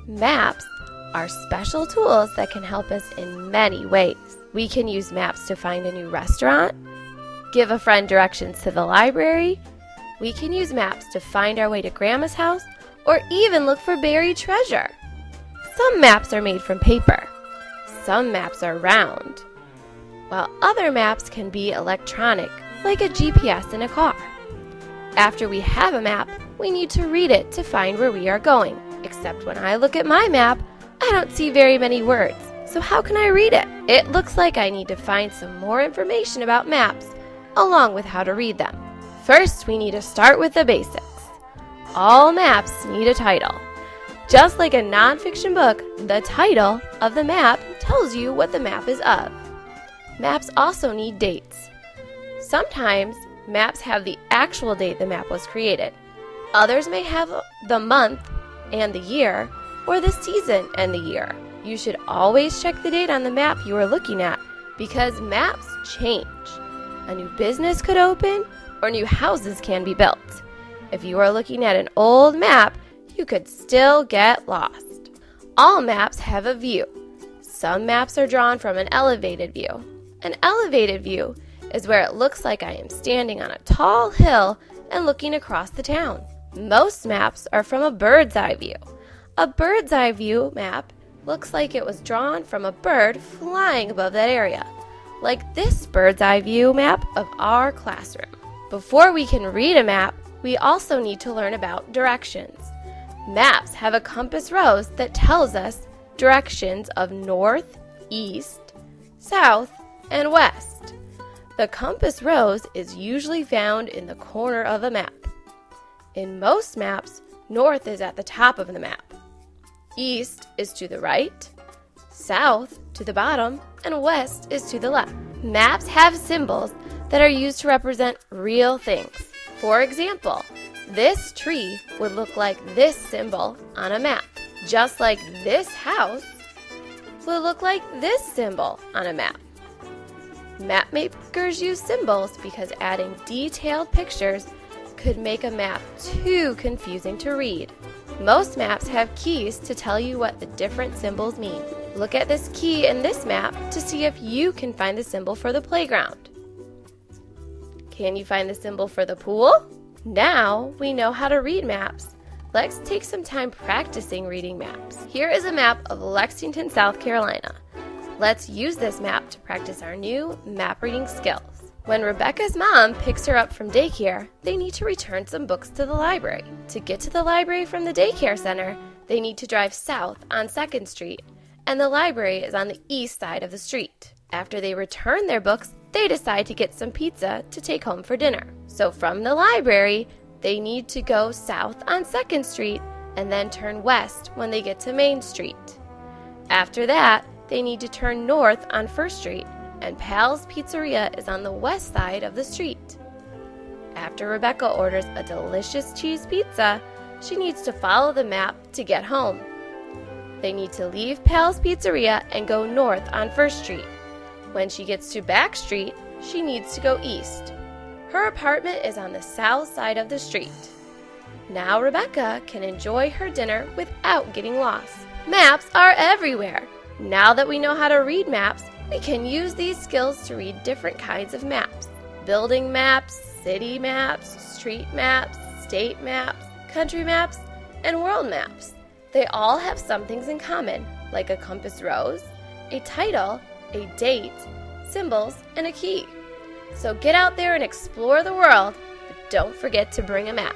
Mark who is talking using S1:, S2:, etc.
S1: Maps are special tools that can help us in many ways. We can use maps to find a new restaurant, give a friend directions to the library. We can use maps to find our way to Grandma's house or even look for buried treasure. Some maps are made from paper. Some maps are round, while other maps can be electronic, like a GPS in a car. After we have a map, we need to read it to find where we are going. Except when I look at my map, I don't see very many words. So how can I read it? It looks like I need to find some more information about maps, along with how to read them. First, we need to start with the basics. All maps need a title. Just like a nonfiction book, the title of the map tells you what the map is of. Maps also need dates. Sometimes, maps have the actual date the map was created. Others may have the month and the year, or the season and the year. You should always check the date on the map you are looking at because maps change. A new business could open or new houses can be built. If you are looking at an old map, you could still get lost. All maps have a view. Some maps are drawn from an elevated view. An elevated view is where it looks like I am standing on a tall hill and looking across the town. Most maps are from a bird's eye view. A bird's eye view map looks like it was drawn from a bird flying above that area, like this bird's eye view map of our classroom. Before we can read a map, we also need to learn about directions. Maps have a compass rose that tells us directions of north, east, south, and west. The compass rose is usually found in the corner of a map. In most maps, north is at the top of the map. East is to the right, south to the bottom, and west is to the left. Maps have symbols that are used to represent real things. For example, this tree would look like this symbol on a map, just like this house would look like this symbol on a map. Map makers use symbols because adding detailed pictures could make a map too confusing to read. Most maps have keys to tell you what the different symbols mean. Look at this key in this map to see if you can find the symbol for the playground. Can you find the symbol for the pool? Now we know how to read maps. Let's take some time practicing reading maps. Here is a map of Lexington, South Carolina. Let's use this map to practice our new map reading skills. When Rebecca's mom picks her up from daycare, they need to return some books to the library. To get to the library from the daycare center, they need to drive south on 2nd Street, and the library is on the east side of the street. After they return their books, they decide to get some pizza to take home for dinner. So from the library, they need to go south on 2nd Street and then turn west when they get to Main Street. After that, they need to turn north on 1st Street, and Pal's Pizzeria is on the west side of the street. After Rebecca orders a delicious cheese pizza, she needs to follow the map to get home. They need to leave Pal's Pizzeria and go north on 1st Street. When she gets to Back Street, she needs to go east. Her apartment is on the south side of the street. Now Rebecca can enjoy her dinner without getting lost. Maps are everywhere. Now that we know how to read maps, we can use these skills to read different kinds of maps. Building maps, city maps, street maps, state maps, country maps, and world maps. They all have some things in common, like a compass rose, a title, a date, symbols, and a key. So get out there and explore the world, but don't forget to bring a map.